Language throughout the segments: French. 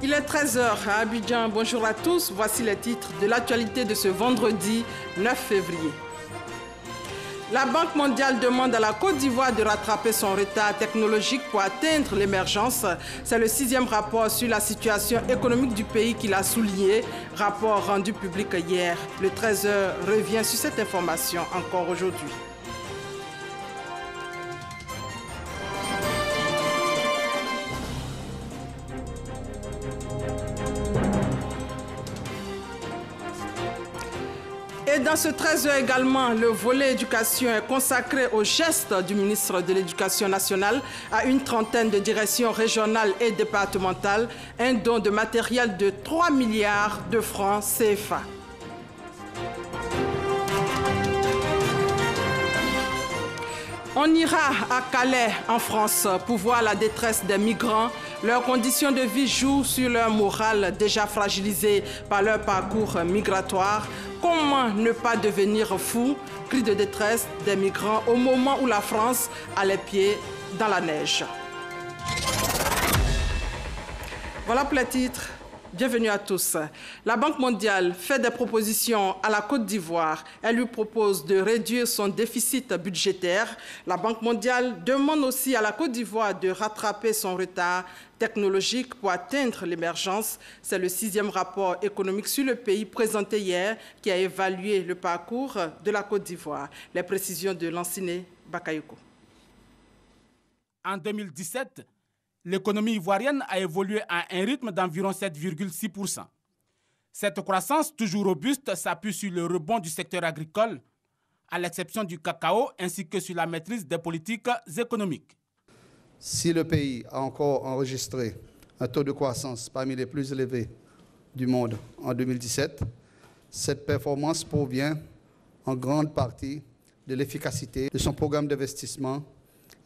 Il est 13h à Abidjan. Bonjour à tous. Voici les titres de l'actualité de ce vendredi 9 février. La Banque mondiale demande à la Côte d'Ivoire de rattraper son retard technologique pour atteindre l'émergence. C'est le 6e rapport sur la situation économique du pays qu'il a souligné. Rapport rendu public hier. Le 13h revient sur cette information encore aujourd'hui. Et dans ce 13h également, le volet éducation est consacré au geste du ministre de l'Éducation nationale à une trentaine de directions régionales et départementales, un don de matériel de 3 milliards de francs CFA. On ira à Calais, en France, pour voir la détresse des migrants. Leurs conditions de vie jouent sur leur morale déjà fragilisé par leur parcours migratoire. Comment ne pas devenir fou? Cri de détresse des migrants au moment où la France a les pieds dans la neige. Voilà pour les titres. Bienvenue à tous. La Banque mondiale fait des propositions à la Côte d'Ivoire. Elle lui propose de réduire son déficit budgétaire. La Banque mondiale demande aussi à la Côte d'Ivoire de rattraper son retard technologique pour atteindre l'émergence. C'est le 6e rapport économique sur le pays présenté hier qui a évalué le parcours de la Côte d'Ivoire. Les précisions de Lanciné Bakayoko. En 2017, l'économie ivoirienne a évolué à un rythme d'environ 7,6%. Cette croissance, toujours robuste, s'appuie sur le rebond du secteur agricole, à l'exception du cacao, ainsi que sur la maîtrise des politiques économiques. Si le pays a encore enregistré un taux de croissance parmi les plus élevés du monde en 2017, cette performance provient en grande partie de l'efficacité de son programme d'investissement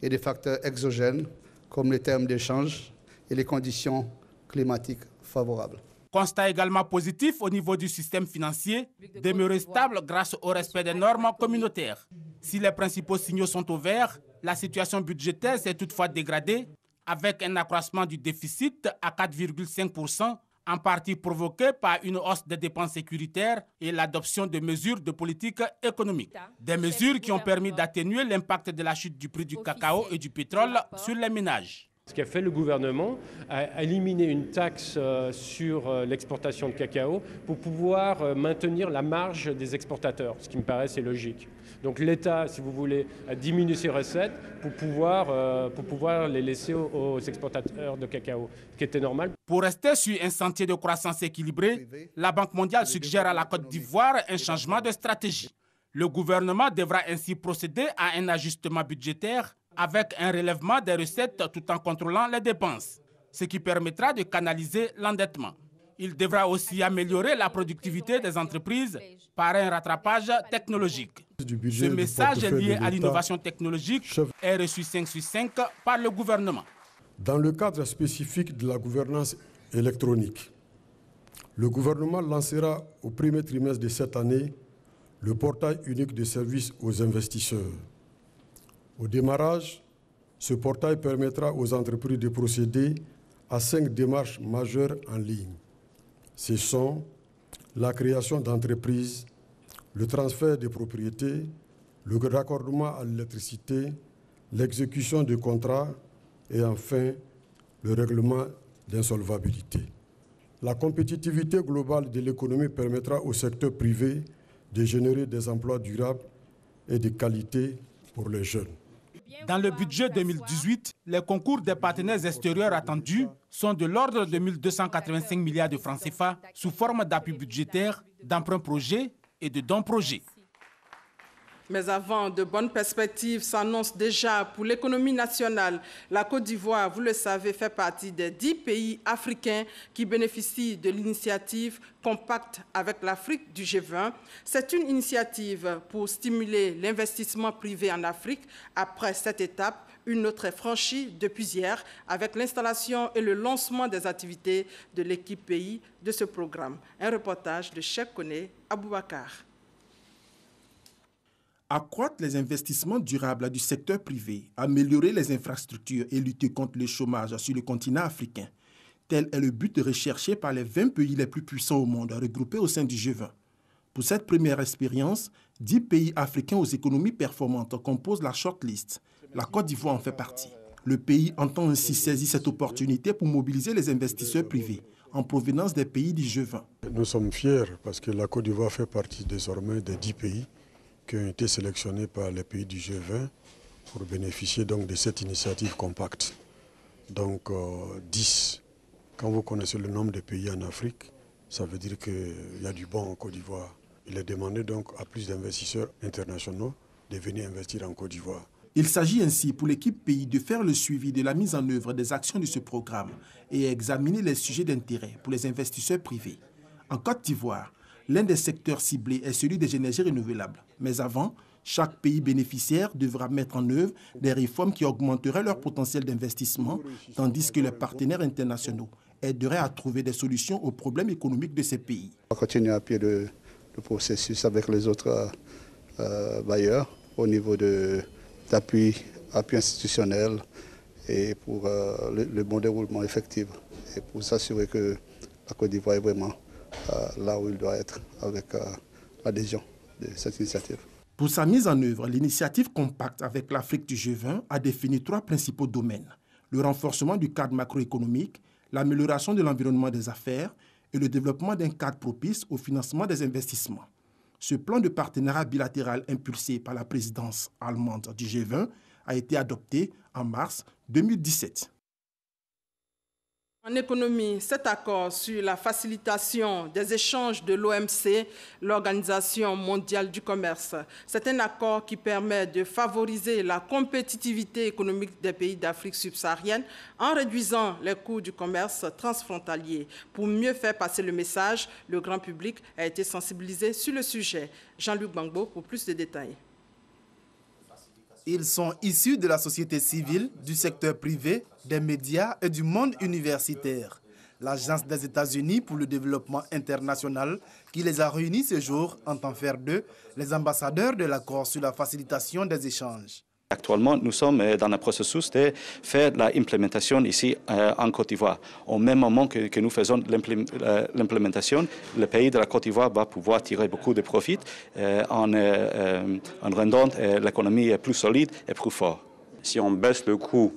et des facteurs exogènes, comme les termes d'échange et les conditions climatiques favorables. Constat également positif au niveau du système financier, demeuré stable grâce au respect des normes communautaires. Si les principaux signaux sont au vert, la situation budgétaire s'est toutefois dégradée, avec un accroissement du déficit à 4,5%, en partie provoqué par une hausse des dépenses sécuritaires et l'adoption de mesures de politique économique. Des mesures qui ont permis d'atténuer l'impact de la chute du prix du cacao et du pétrole sur les ménages. Ce qu'a fait le gouvernement a éliminé une taxe sur l'exportation de cacao pour pouvoir maintenir la marge des exportateurs, ce qui me paraît c'est logique. Donc l'État, si vous voulez, a diminué ses recettes pour pouvoir les laisser aux exportateurs de cacao, ce qui était normal. Pour rester sur un sentier de croissance équilibré, la Banque mondiale suggère à la Côte d'Ivoire un changement de stratégie. Le gouvernement devra ainsi procéder à un ajustement budgétaire avec un relèvement des recettes tout en contrôlant les dépenses, ce qui permettra de canaliser l'endettement. Il devra aussi améliorer la productivité des entreprises par un rattrapage technologique. Ce message lié à l'innovation technologique est reçu 5 sur 5 par le gouvernement. Dans le cadre spécifique de la gouvernance électronique, le gouvernement lancera au premier trimestre de cette année le portail unique de services aux investisseurs. Au démarrage, ce portail permettra aux entreprises de procéder à 5 démarches majeures en ligne. Ce sont la création d'entreprises, le transfert de propriétés, le raccordement à l'électricité, l'exécution de contrats et enfin le règlement d'insolvabilité. La compétitivité globale de l'économie permettra au secteur privé de générer des emplois durables et de qualité pour les jeunes. Dans le budget 2018, les concours des partenaires extérieurs attendus sont de l'ordre de 1 285 milliards de francs CFA sous forme d'appui budgétaire, d'emprunts projets et de dons projets. Mais avant, de bonnes perspectives s'annoncent déjà pour l'économie nationale. La Côte d'Ivoire, vous le savez, fait partie des 10 pays africains qui bénéficient de l'initiative Compact avec l'Afrique du G20. C'est une initiative pour stimuler l'investissement privé en Afrique. Après cette étape, une autre est franchie depuis hier avec l'installation et le lancement des activités de l'équipe pays de ce programme. Un reportage de Cheikh Koné Aboubakar. Accroître les investissements durables du secteur privé, améliorer les infrastructures et lutter contre le chômage sur le continent africain. Tel est le but recherché par les 20 pays les plus puissants au monde, regroupés au sein du G20. Pour cette première expérience, 10 pays africains aux économies performantes composent la shortlist. La Côte d'Ivoire en fait partie. Le pays entend ainsi saisir cette opportunité pour mobiliser les investisseurs privés en provenance des pays du G20. Nous sommes fiers parce que la Côte d'Ivoire fait partie désormais des 10 pays qui ont été sélectionnés par les pays du G20 pour bénéficier donc de cette initiative compacte. Donc 10, quand vous connaissez le nombre de pays en Afrique, ça veut dire qu'il y a du bon en Côte d'Ivoire. Il est demandé donc à plus d'investisseurs internationaux de venir investir en Côte d'Ivoire. Il s'agit ainsi pour l'équipe pays de faire le suivi de la mise en œuvre des actions de ce programme et examiner les sujets d'intérêt pour les investisseurs privés. En Côte d'Ivoire, l'un des secteurs ciblés est celui des énergies renouvelables. Mais avant, chaque pays bénéficiaire devra mettre en œuvre des réformes qui augmenteraient leur potentiel d'investissement, tandis que les partenaires internationaux aideraient à trouver des solutions aux problèmes économiques de ces pays. On va continuer à appuyer le processus avec les autres bailleurs au niveau d'appui institutionnel et pour le bon déroulement effectif et pour s'assurer que la Côte d'Ivoire est vraiment là où il doit être avec l'adhésion de cette initiative. Pour sa mise en œuvre, l'initiative compacte avec l'Afrique du G20 a défini 3 principaux domaines. Le renforcement du cadre macroéconomique, l'amélioration de l'environnement des affaires et le développement d'un cadre propice au financement des investissements. Ce plan de partenariat bilatéral impulsé par la présidence allemande du G20 a été adopté en mars 2017. En économie, cet accord sur la facilitation des échanges de l'OMC, l'Organisation mondiale du commerce, c'est un accord qui permet de favoriser la compétitivité économique des pays d'Afrique subsaharienne en réduisant les coûts du commerce transfrontalier. Pour mieux faire passer le message, le grand public a été sensibilisé sur le sujet. Jean-Luc Bangbo pour plus de détails. Ils sont issus de la société civile, du secteur privé, des médias et du monde universitaire. L'Agence des États-Unis pour le développement international qui les a réunis ce jour entend faire d'eux les ambassadeurs de l'accord sur la facilitation des échanges. Actuellement, nous sommes dans un processus de faire l'implémentation ici en Côte d'Ivoire. Au même moment que nous faisons l'implémentation, le pays de la Côte d'Ivoire va pouvoir tirer beaucoup de profit en rendant l'économie plus solide et plus forte. Si on baisse le coût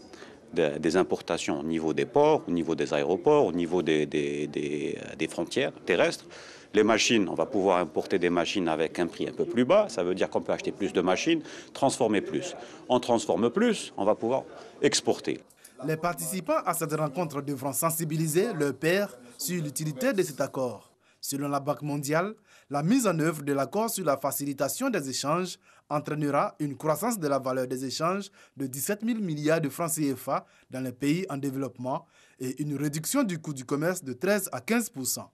des importations au niveau des ports, au niveau des aéroports, au niveau des frontières terrestres, les machines, on va pouvoir importer des machines avec un prix un peu plus bas. Ça veut dire qu'on peut acheter plus de machines, transformer plus. On transforme plus, on va pouvoir exporter. Les participants à cette rencontre devront sensibiliser leurs pairs sur l'utilité de cet accord. Selon la Banque mondiale, la mise en œuvre de l'accord sur la facilitation des échanges entraînera une croissance de la valeur des échanges de 17 000 milliards de francs CFA dans les pays en développement et une réduction du coût du commerce de 13 à 15%.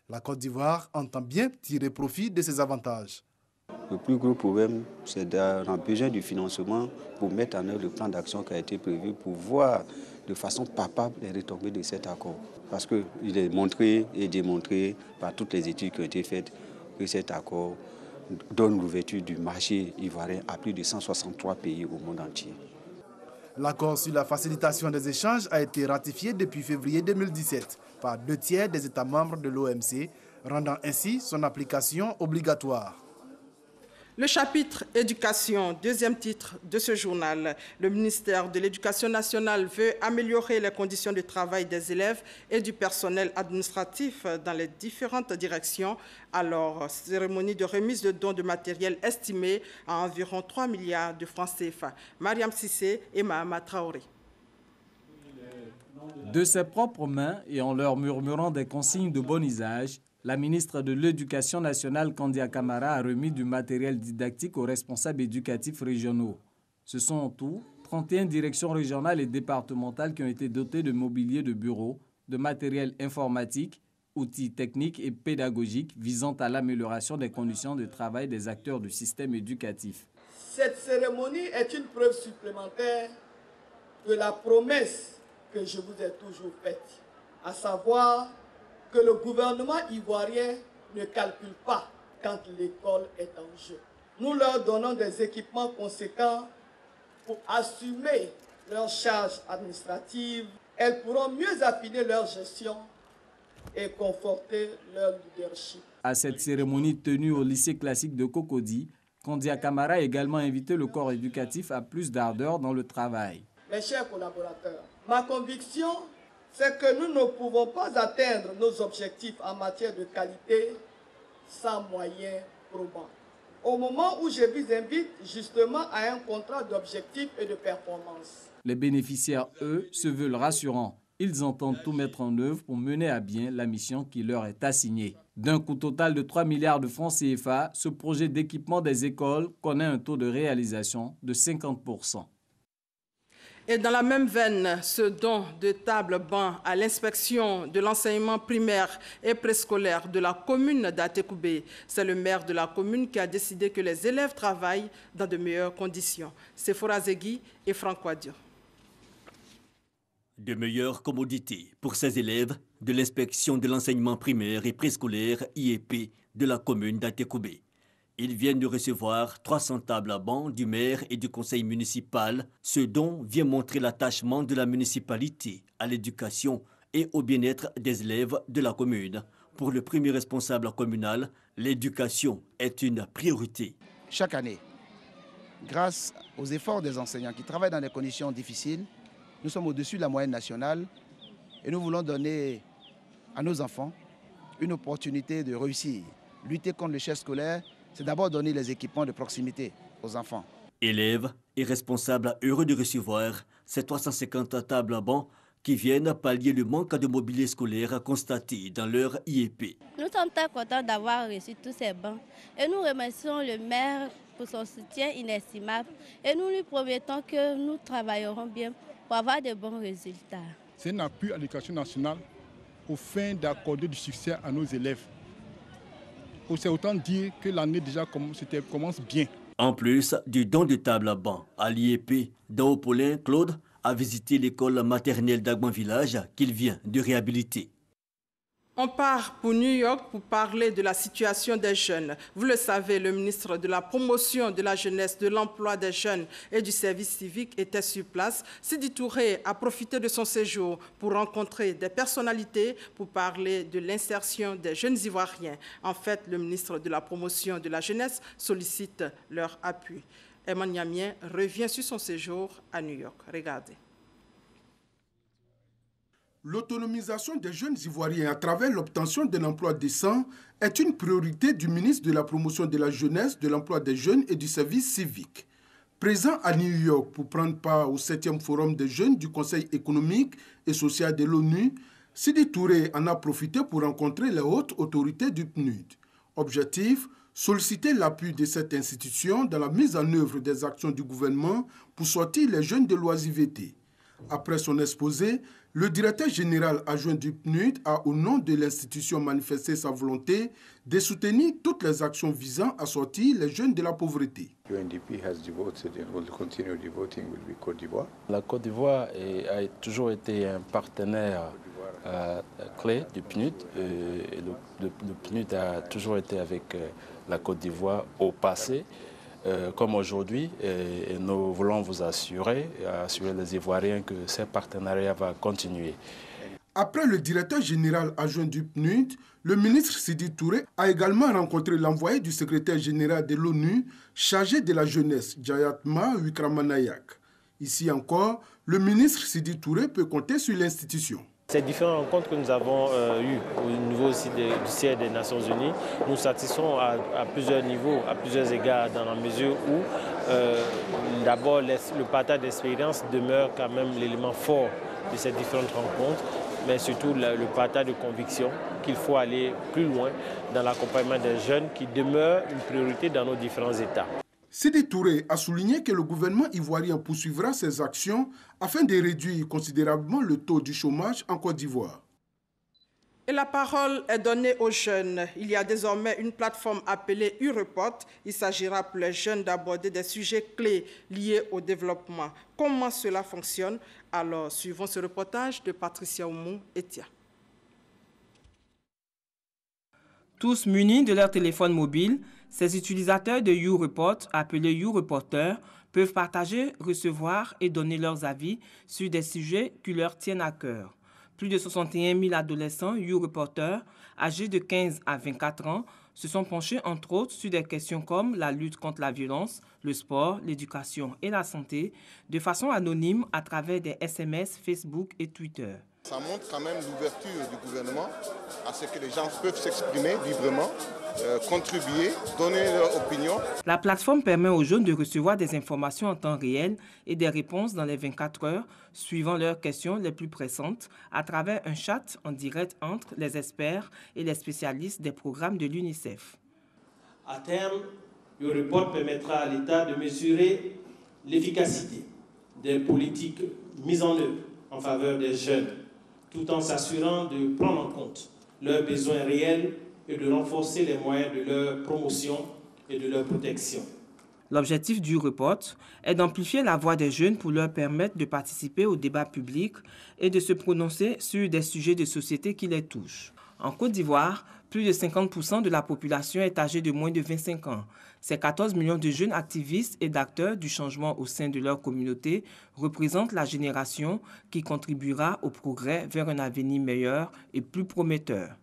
La Côte d'Ivoire entend bien tirer profit de ces avantages. Le plus gros problème, c'est d'avoir besoin du financement pour mettre en œuvre le plan d'action qui a été prévu pour voir de façon palpable les retombées de cet accord. Parce qu'il est montré et démontré par toutes les études qui ont été faites que cet accord donne l'ouverture du marché ivoirien à plus de 163 pays au monde entier. L'accord sur la facilitation des échanges a été ratifié depuis février 2017 par 2 tiers des États membres de l'OMC, rendant ainsi son application obligatoire. Le chapitre éducation, deuxième titre de ce journal. Le ministère de l'Éducation nationale veut améliorer les conditions de travail des élèves et du personnel administratif dans les différentes directions. Alors, cérémonie de remise de dons de matériel estimée à environ 3 milliards de francs CFA. Mariam Sissé et Mahama Traoré. De ses propres mains et en leur murmurant des consignes de bon usage, la ministre de l'Éducation nationale, Kandia Camara, a remis du matériel didactique aux responsables éducatifs régionaux. Ce sont en tout 31 directions régionales et départementales qui ont été dotées de mobilier de bureau, de matériel informatique, outils techniques et pédagogiques visant à l'amélioration des conditions de travail des acteurs du système éducatif. Cette cérémonie est une preuve supplémentaire de la promesse que je vous ai toujours faite, à savoir que le gouvernement ivoirien ne calcule pas quand l'école est en jeu. Nous leur donnons des équipements conséquents pour assumer leurs charges administratives elles pourront mieux affiner leur gestion et conforter leur leadership. À cette cérémonie tenue au lycée classique de Cocody, Kandia Camara a également invité le corps éducatif à plus d'ardeur dans le travail. Mes chers collaborateurs, ma conviction, c'est que nous ne pouvons pas atteindre nos objectifs en matière de qualité sans moyens probants. Au moment où je vous invite justement à un contrat d'objectifs et de performance. Les bénéficiaires, eux, se veulent rassurants. Ils entendent tout mettre en œuvre pour mener à bien la mission qui leur est assignée. D'un coût total de 3 milliards de francs CFA, ce projet d'équipement des écoles connaît un taux de réalisation de 50%. Et dans la même veine, ce don de table-banc à l'inspection de l'enseignement primaire et préscolaire de la commune d'Atekoubé. C'est le maire de la commune qui a décidé que les élèves travaillent dans de meilleures conditions. C'est Sephora Zegui et Franck Wadio. De meilleures commodités pour ces élèves de l'inspection de l'enseignement primaire et préscolaire IEP de la commune d'Atekoubé. Ils viennent de recevoir 300 tables à banc du maire et du conseil municipal. Ce don vient montrer l'attachement de la municipalité à l'éducation et au bien-être des élèves de la commune. Pour le premier responsable communal, l'éducation est une priorité. Chaque année, grâce aux efforts des enseignants qui travaillent dans des conditions difficiles, nous sommes au-dessus de la moyenne nationale et nous voulons donner à nos enfants une opportunité de réussir. Lutter contre l'échec scolaire, c'est d'abord donner les équipements de proximité aux enfants. Élèves et responsables heureux de recevoir ces 350 tables à banc qui viennent pallier le manque de mobilier scolaire constaté dans leur IEP. Nous sommes très contents d'avoir reçu tous ces bancs et nous remercions le maire pour son soutien inestimable et nous lui promettons que nous travaillerons bien pour avoir de bons résultats. C'est un appui à l'éducation nationale au fin d'accorder du succès à nos élèves. C'est autant dire que l'année déjà commence bien. En plus du don de table à banc à l'IEP, Daopolin Claude a visité l'école maternelle d'Agban Village qu'il vient de réhabiliter. On part pour New York pour parler de la situation des jeunes. Vous le savez, le ministre de la Promotion de la Jeunesse, de l'Emploi des Jeunes et du Service civique était sur place. Sidi Touré a profité de son séjour pour rencontrer des personnalités pour parler de l'insertion des jeunes Ivoiriens. En fait, le ministre de la Promotion de la Jeunesse sollicite leur appui. Emmanuel Niamien revient sur son séjour à New York. Regardez. L'autonomisation des jeunes Ivoiriens à travers l'obtention d'un emploi décent est une priorité du ministre de la Promotion de la Jeunesse, de l'Emploi des Jeunes et du Service civique. Présent à New York pour prendre part au 7e Forum des jeunes du Conseil économique et social de l'ONU, Sidi Touré en a profité pour rencontrer les hautes autorités du PNUD. Objectif, solliciter l'appui de cette institution dans la mise en œuvre des actions du gouvernement pour sortir les jeunes de l'oisiveté. Après son exposé, le directeur général adjoint du PNUD a, au nom de l'institution, manifesté sa volonté de soutenir toutes les actions visant à sortir les jeunes de la pauvreté. La Côte d'Ivoire a toujours été un partenaire clé du PNUD. Le PNUD a toujours été avec la Côte d'Ivoire au passé. Comme aujourd'hui, et nous voulons vous assurer les Ivoiriens que ce partenariat va continuer. Après le directeur général adjoint du PNUD, le ministre Sidi Touré a également rencontré l'envoyé du secrétaire général de l'ONU chargé de la jeunesse, Jayatma Wickremanayak. Ici encore, le ministre Sidi Touré peut compter sur l'institution. Ces différentes rencontres que nous avons eues au niveau aussi du siège des Nations Unies nous satisfont à plusieurs niveaux, à plusieurs égards, dans la mesure où d'abord le partage d'expérience demeure quand même l'élément fort de ces différentes rencontres, mais surtout le partage de conviction qu'il faut aller plus loin dans l'accompagnement des jeunes qui demeure une priorité dans nos différents États. Sidi Touré a souligné que le gouvernement ivoirien poursuivra ses actions afin de réduire considérablement le taux du chômage en Côte d'Ivoire. Et la parole est donnée aux jeunes. Il y a désormais une plateforme appelée U-Report. Il s'agira pour les jeunes d'aborder des sujets clés liés au développement. Comment cela fonctionne? Alors, suivons ce reportage de Patricia Oumou Etia. Tous munis de leur téléphone mobile, Ces utilisateurs de YouReport, appelés YouReporters, peuvent partager, recevoir et donner leurs avis sur des sujets qui leur tiennent à cœur. Plus de 61 000 adolescents YouReporters âgés de 15 à 24 ans se sont penchés entre autres sur des questions comme la lutte contre la violence, le sport, l'éducation et la santé, de façon anonyme à travers des SMS, Facebook et Twitter. Ça montre quand même l'ouverture du gouvernement à ce que les gens peuvent s'exprimer librement, contribuer, donner leur opinion. La plateforme permet aux jeunes de recevoir des informations en temps réel et des réponses dans les 24 heures, suivant leurs questions les plus pressantes, à travers un chat en direct entre les experts et les spécialistes des programmes de l'UNICEF. À terme, le report permettra à l'État de mesurer l'efficacité des politiques mises en œuvre en faveur des jeunes, tout en s'assurant de prendre en compte leurs besoins réels et de renforcer les moyens de leur promotion et de leur protection. L'objectif du report est d'amplifier la voix des jeunes pour leur permettre de participer au débat public et de se prononcer sur des sujets de société qui les touchent. En Côte d'Ivoire, plus de 50% de la population est âgée de moins de 25 ans. Ces 14 millions de jeunes activistes et d'acteurs du changement au sein de leur communauté représentent la génération qui contribuera au progrès vers un avenir meilleur et plus prometteur.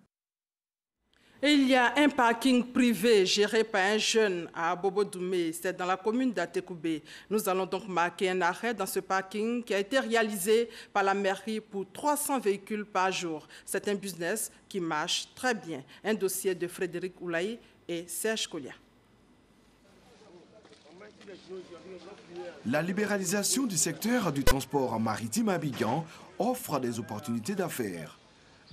Et il y a un parking privé géré par un jeune à Abobo-Doumé, c'est dans la commune d'Atekoubé. Nous allons donc marquer un arrêt dans ce parking qui a été réalisé par la mairie pour 300 véhicules par jour. C'est un business qui marche très bien. Un dossier de Frédéric Oulaï et Serge Kolia. La libéralisation du secteur du transport maritime à Abidjan offre des opportunités d'affaires.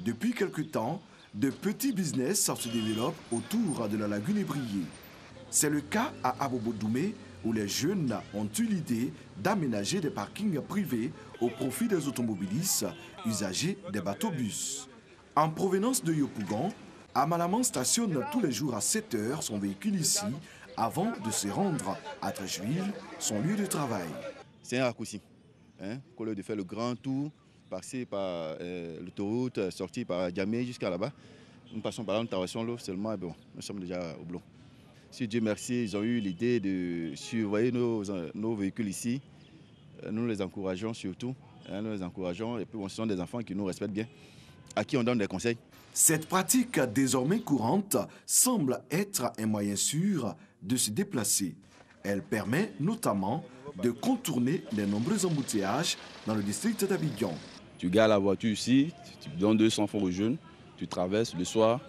Depuis quelque temps, de petits business se développent autour de la lagune ébriée. C'est le cas à Abobo-Doumé où les jeunes ont eu l'idée d'aménager des parkings privés au profit des automobilistes usagers des bateaux-bus. En provenance de Yopougon, Amalaman stationne tous les jours à 7 heures son véhicule ici avant de se rendre à Trécheville, son lieu de travail. C'est un raccourci. Au lieu de faire le grand tour, passer par l'autoroute, sortir par Djamé jusqu'à là-bas. Nous passons par là, nous traversons l'eau seulement et bon, nous sommes déjà au blanc. Si Dieu merci, ils ont eu l'idée de surveiller nos véhicules ici. Nous les encourageons surtout. Nous les encourageons et puis ce sont des enfants qui nous respectent bien, à qui on donne des conseils. Cette pratique désormais courante semble être un moyen sûr de se déplacer. Elle permet notamment de contourner les nombreux embouteillages dans le district d'Abidjan. Tu gares la voiture ici, tu donnes 200 francs aux jeunes, tu traverses le soir,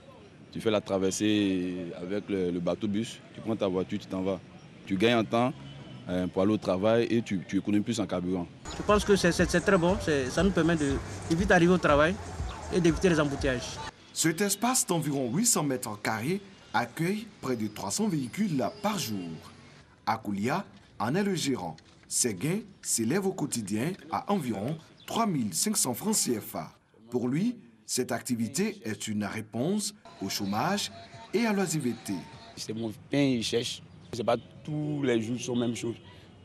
tu fais la traversée avec le bateau-bus, tu prends ta voiture, tu t'en vas. Tu gagnes en temps pour aller au travail et tu économises plus en carburant. Je pense que c'est très bon, ça nous permet de vite arriver au travail et d'éviter les embouteillages. Cet espace d'environ 800 mètres carrés accueille près de 300 véhicules par jour. Akoulia en est le gérant. Ses gains s'élèvent au quotidien à environ 3 500 francs CFA. Pour lui, cette activité est une réponse au chômage et à l'oisiveté. C'est mon pain, il cherche. Ce n'est pas tous les jours la même chose.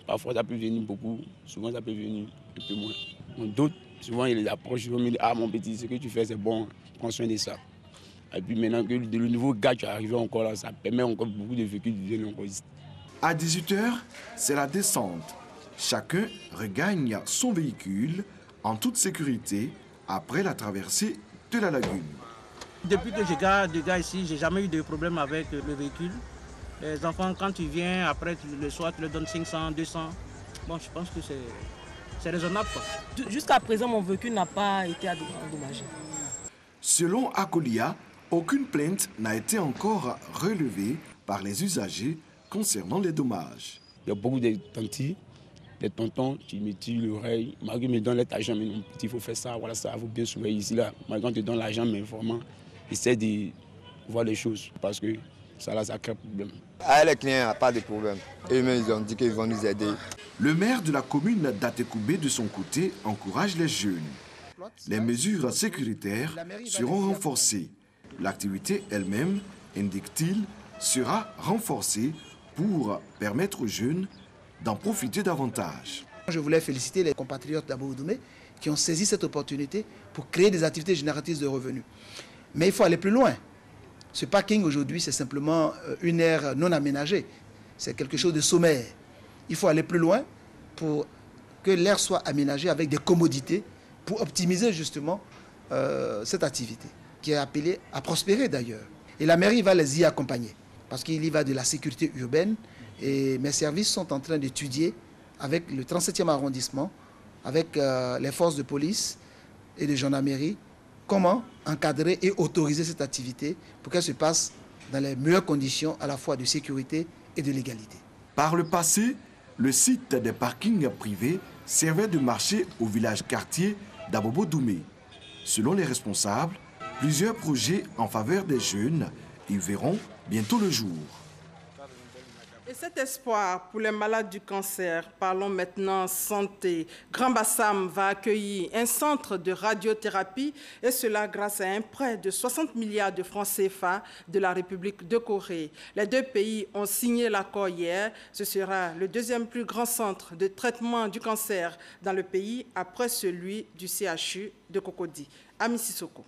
Parfois, ça peut venir beaucoup. Souvent, ça peut venir un peu moins. D'autres, souvent, ils les approchent. Ils me disent, ah, mon petit, ce que tu fais, c'est bon. Prends soin de ça. Et puis maintenant que le nouveau gars qui est arrivé encore là, ça permet encore beaucoup de véhicules de venir encore ici. À 18 h, c'est la descente. Chacun regagne son véhicule en toute sécurité après la traversée de la lagune. Depuis que je garde des gars ici, j'ai jamais eu de problème avec le véhicule. Les enfants, quand tu viens, après le soir, tu leur donnes 500, 200. Bon, je pense que c'est raisonnable. Jusqu'à présent, mon véhicule n'a pas été endommagé. Selon Akoulia, aucune plainte n'a été encore relevée par les usagers concernant les dommages. Il y a beaucoup de tantis, des tontons qui me tirent l'oreille. Malgré me donne l'argent, mais non, petit, il faut faire ça, voilà ça, il faut bien surveiller ici, là. Malgré on te donne l'argent, mais vraiment, essaie de voir les choses, parce que ça, là, ça crée problème. Ah, les clients n'ont pas de problème. Eux-mêmes, ils ont dit qu'ils vont nous aider. Le maire de la commune d'Atekoubé, de son côté, encourage les jeunes. Les mesures sécuritaires seront renforcées. L'activité elle-même, indique-t-il, sera renforcée pour permettre aux jeunes d'en profiter davantage. Je voulais féliciter les compatriotes d'Abobo-Doumé qui ont saisi cette opportunité pour créer des activités génératrices de revenus. Mais il faut aller plus loin. Ce parking aujourd'hui, c'est simplement une aire non aménagée. C'est quelque chose de sommaire. Il faut aller plus loin pour que l'aire soit aménagée avec des commodités pour optimiser justement cette activité qui est appelée à prospérer d'ailleurs. Et la mairie va les y accompagner parce qu'il y va de la sécurité urbaine et mes services sont en train d'étudier avec le 37e arrondissement, avec les forces de police et de gendarmerie, comment encadrer et autoriser cette activité pour qu'elle se passe dans les meilleures conditions à la fois de sécurité et de légalité. Par le passé, le site des parkings privés servait de marché au village quartier d'Abobo-Doumé. Selon les responsables, plusieurs projets en faveur des jeunes y verront bientôt le jour. Et cet espoir pour les malades du cancer, parlons maintenant santé. Grand Bassam va accueillir un centre de radiothérapie et cela grâce à un prêt de 60 milliards de francs CFA de la République de Corée. Les deux pays ont signé l'accord hier. Ce sera le deuxième plus grand centre de traitement du cancer dans le pays après celui du CHU de Cocody. Ami Sissoko.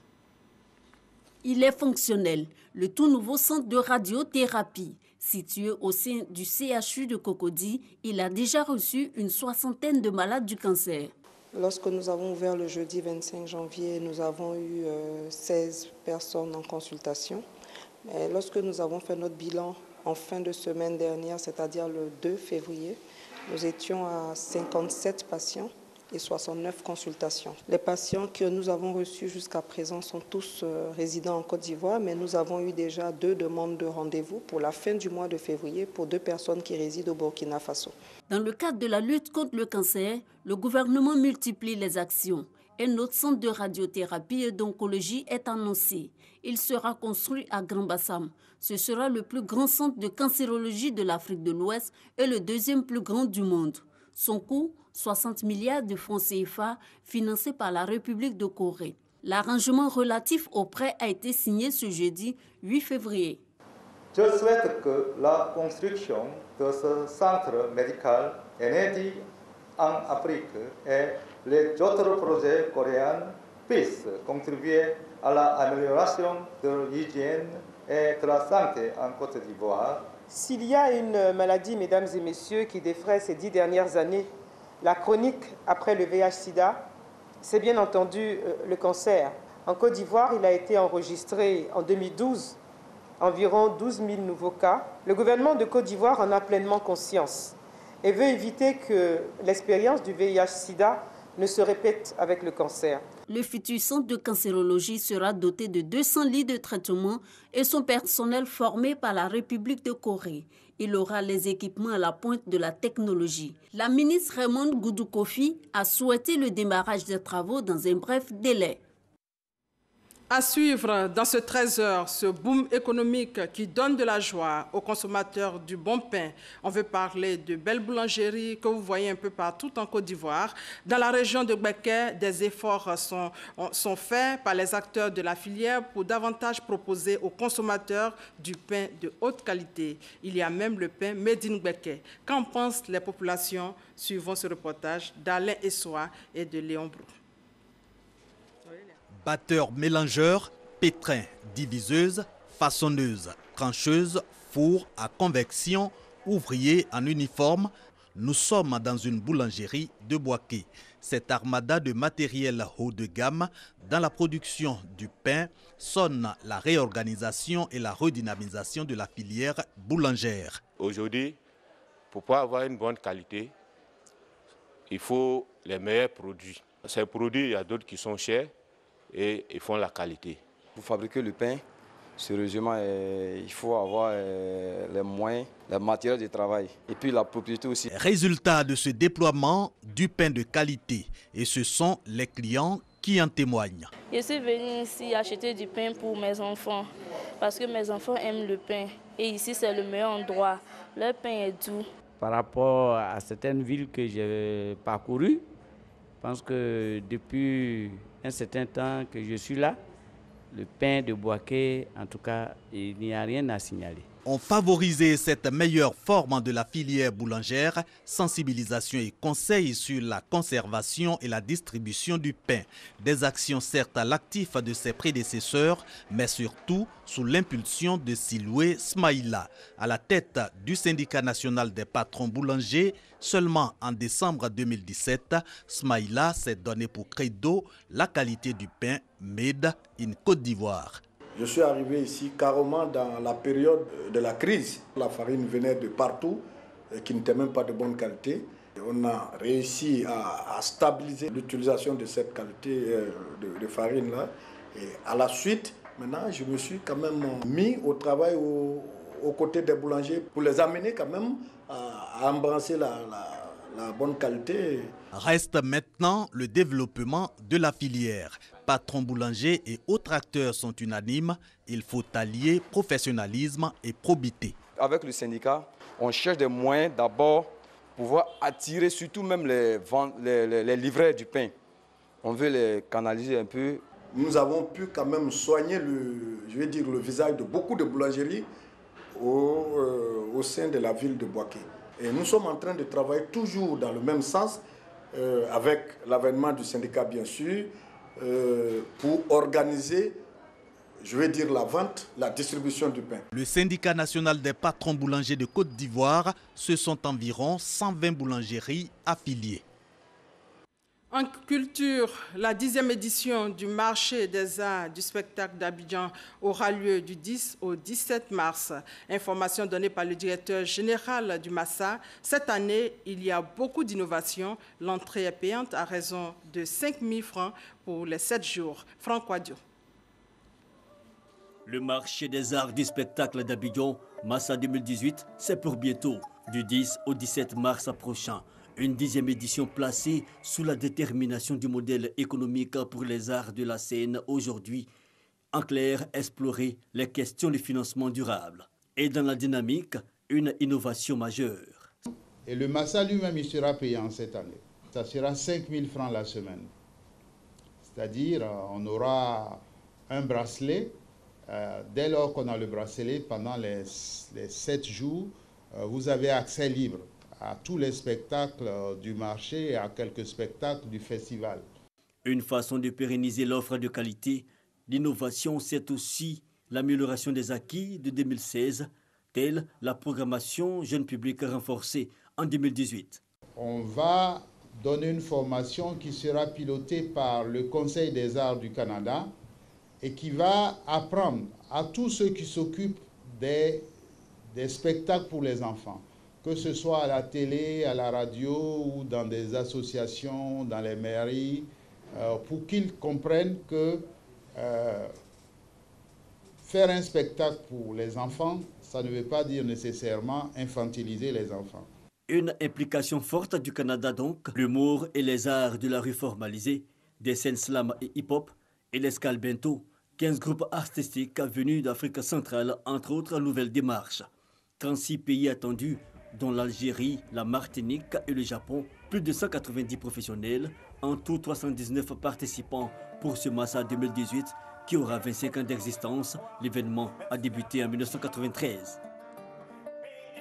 Il est fonctionnel, le tout nouveau centre de radiothérapie. Situé au sein du CHU de Cocody, il a déjà reçu une soixantaine de malades du cancer. Lorsque nous avons ouvert le jeudi 25 janvier, nous avons eu 16 personnes en consultation. Mais lorsque nous avons fait notre bilan en fin de semaine dernière, c'est-à-dire le 2 février, nous étions à 57 patients et 69 consultations. Les patients que nous avons reçus jusqu'à présent sont tous résidents en Côte d'Ivoire, mais nous avons eu déjà 2 demandes de rendez-vous pour la fin du mois de février pour 2 personnes qui résident au Burkina Faso. Dans le cadre de la lutte contre le cancer, le gouvernement multiplie les actions. Un autre centre de radiothérapie et d'oncologie est annoncé. Il sera construit à Grand Bassam. Ce sera le plus grand centre de cancérologie de l'Afrique de l'Ouest et le deuxième plus grand du monde. Son coût, 60 milliards de francs CFA financés par la République de Corée. L'arrangement relatif au prêt a été signé ce jeudi 8 février. Je souhaite que la construction de ce centre médical inédit en Afrique et les autres projets coréens puissent contribuer à l'amélioration de l'hygiène et de la santé en Côte d'Ivoire. S'il y a une maladie, mesdames et messieurs, qui défraie ces 10 dernières années, la chronique après le VIH-Sida, c'est bien entendu le cancer. En Côte d'Ivoire, il a été enregistré en 2012 environ 12 000 nouveaux cas. Le gouvernement de Côte d'Ivoire en a pleinement conscience et veut éviter que l'expérience du VIH-Sida ne se répète avec le cancer. Le futur centre de cancérologie sera doté de 200 lits de traitement et son personnel formé par la République de Corée. Il aura les équipements à la pointe de la technologie. La ministre Raymond Goudou Kofi a souhaité le démarrage des travaux dans un bref délai. À suivre dans ce 13h, ce boom économique qui donne de la joie aux consommateurs du bon pain. On veut parler de belles boulangeries que vous voyez un peu partout en Côte d'Ivoire. Dans la région de Gbeke, des efforts sont faits par les acteurs de la filière pour davantage proposer aux consommateurs du pain de haute qualité. Il y a même le pain Made in Gbeke. Qu'en pensent les populations? Suivons ce reportage d'Alain Essoa et de Léon Brou. Batteur mélangeur, pétrin, diviseuse, façonneuse, trancheuse, four à convection, ouvrier en uniforme, nous sommes dans une boulangerie de Boaké. Cette armada de matériel haut de gamme dans la production du pain sonne la réorganisation et la redynamisation de la filière boulangère. Aujourd'hui, pour pouvoir avoir une bonne qualité, il faut les meilleurs produits. Ces produits, il y a d'autres qui sont chers, et ils font la qualité. Pour fabriquer le pain, sérieusement, il faut avoir les moyens, le matériel de travail et puis la propriété aussi. Résultat de ce déploiement du pain de qualité, et ce sont les clients qui en témoignent. Je suis venue ici acheter du pain pour mes enfants parce que mes enfants aiment le pain et ici c'est le meilleur endroit. Le pain est doux. Par rapport à certaines villes que j'ai parcourues, je pense que depuis un certain temps que je suis là, le pain de Boaké, en tout cas, il n'y a rien à signaler. ont favorisé cette meilleure forme de la filière boulangère, sensibilisation et conseils sur la conservation et la distribution du pain. Des actions certes à l'actif de ses prédécesseurs, mais surtout sous l'impulsion de Siloué Smaïla. À la tête du syndicat national des patrons boulangers, seulement en décembre 2017, Smaïla s'est donné pour credo la qualité du pain made in Côte d'Ivoire. Je suis arrivé ici carrément dans la période de la crise. La farine venait de partout, qui n'était même pas de bonne qualité. On a réussi à stabiliser l'utilisation de cette qualité de farine-là. Et à la suite, maintenant, je me suis quand même mis au travail aux côtés des boulangers pour les amener quand même à embrasser la bonne qualité. Reste maintenant le développement de la filière. Patrons boulangers et autres acteurs sont unanimes. Il faut allier professionnalisme et probité. Avec le syndicat, on cherche des moyens d'abord pour pouvoir attirer surtout même les livreurs du pain. On veut les canaliser un peu. Nous avons pu quand même soigner le visage de beaucoup de boulangeries au sein de la ville de Bouaké. Et nous sommes en train de travailler toujours dans le même sens, avec l'avènement du syndicat bien sûr, pour organiser, la vente, la distribution du pain. Le syndicat national des patrons boulangers de Côte d'Ivoire, ce sont environ 120 boulangeries affiliées. En culture, la 10e édition du marché des arts du spectacle d'Abidjan aura lieu du 10 au 17 mars. Information donnée par le directeur général du Massa. Cette année, il y a beaucoup d'innovations. L'entrée est payante à raison de 5 000 francs pour les 7 jours. Franck Wadio. Le marché des arts du spectacle d'Abidjan, Massa 2018, c'est pour bientôt, du 10 au 17 mars prochain. Une 10e édition placée sous la détermination du modèle économique pour les arts de la scène aujourd'hui. En clair, explorer les questions de financement durable. Et dans la dynamique, une innovation majeure. Et le Massa lui-même, il sera payant cette année. Ça sera 5 000 francs la semaine. C'est-à-dire, on aura un bracelet. Dès lors qu'on a le bracelet, pendant les 7 jours, vous avez accès libre à tous les spectacles du marché et à quelques spectacles du festival. Une façon de pérenniser l'offre de qualité. L'innovation, c'est aussi l'amélioration des acquis de 2016, telle la programmation jeune public renforcée en 2018. On va donner une formation qui sera pilotée par le Conseil des arts du Canada et qui va apprendre à tous ceux qui s'occupent des spectacles pour les enfants, que ce soit à la télé, à la radio ou dans des associations, dans les mairies, pour qu'ils comprennent que faire un spectacle pour les enfants, ça ne veut pas dire nécessairement infantiliser les enfants. Une implication forte du Canada donc, l'humour et les arts de la rue formalisés, des scènes slam et hip-hop et l'escale bento, 15 groupes artistiques venus d'Afrique centrale, entre autres nouvelles démarches. 36 pays attendus, dont l'Algérie, la Martinique et le Japon, plus de 190 professionnels, en tout 319 participants pour ce Massa 2018 qui aura 25 ans d'existence. L'événement a débuté en 1993.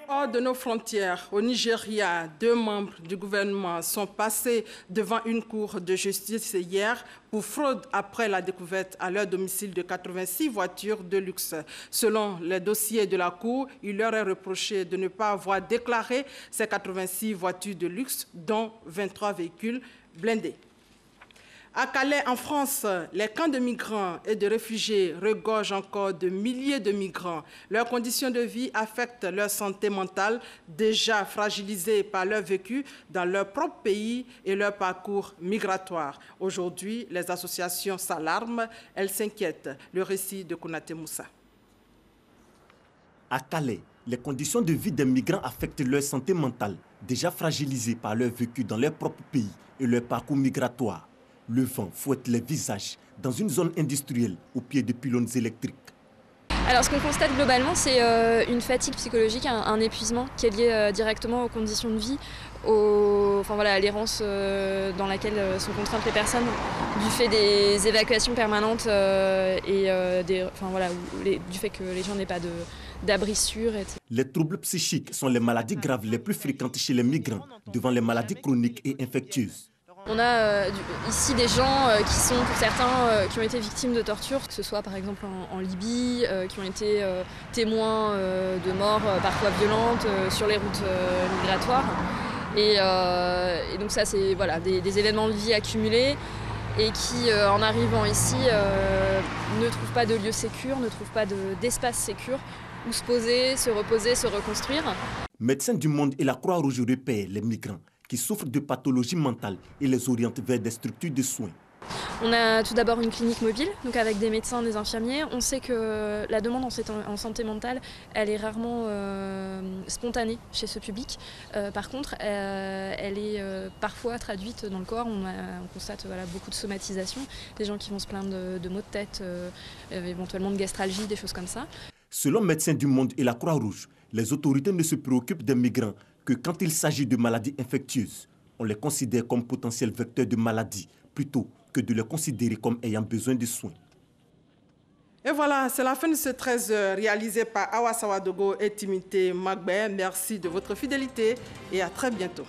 Hors de nos frontières, au Nigeria, 2 membres du gouvernement sont passés devant une cour de justice hier pour fraude après la découverte à leur domicile de 86 voitures de luxe. Selon les dossiers de la cour, il leur est reproché de ne pas avoir déclaré ces 86 voitures de luxe, dont 23 véhicules blindés. À Calais, en France, les camps de migrants et de réfugiés regorgent encore de milliers de migrants. Leurs conditions de vie affectent leur santé mentale, déjà fragilisée par leur vécu dans leur propre pays et leur parcours migratoire. Aujourd'hui, les associations s'alarment, elles s'inquiètent. Le récit de Konaté Moussa. À Calais, les conditions de vie des migrants affectent leur santé mentale, déjà fragilisée par leur vécu dans leur propre pays et leur parcours migratoire. Le vent fouette les visages dans une zone industrielle au pied de pylônes électriques. Alors ce qu'on constate globalement, c'est une fatigue psychologique, un épuisement qui est lié directement aux conditions de vie, à l'errance dans laquelle sont contraintes les personnes du fait des évacuations permanentes et du fait que les gens n'aient pas d'abri sûr. Etc. Les troubles psychiques sont les maladies graves les plus fréquentes chez les migrants, devant les maladies chroniques et infectieuses. On a ici des gens qui sont, pour certains, qui ont été victimes de torture, que ce soit par exemple en Libye, qui ont été témoins de morts parfois violentes sur les routes migratoires. Et donc ça, c'est des événements de vie accumulés et qui, en arrivant ici, ne trouvent pas de lieu sécure, ne trouvent pas d'espace sécure où se poser, se reposer, se reconstruire. Médecins du Monde et la Croix-Rouge repèrent les migrants qui souffrent de pathologies mentales et les orientent vers des structures de soins. On a tout d'abord une clinique mobile, donc avec des médecins, des infirmiers. On sait que la demande en santé mentale, elle est rarement spontanée chez ce public. Par contre, elle est parfois traduite dans le corps. On constate beaucoup de somatisation, des gens qui vont se plaindre de maux de tête, éventuellement de gastralgie, des choses comme ça. Selon Médecins du Monde et la Croix-Rouge, les autorités ne se préoccupent des migrants que quand il s'agit de maladies infectieuses. On les considère comme potentiels vecteurs de maladies, plutôt que de les considérer comme ayant besoin de soins. Et voilà, c'est la fin de ce 13h réalisé par Awa Sawadogo et Timité Magbe. Merci de votre fidélité et à très bientôt.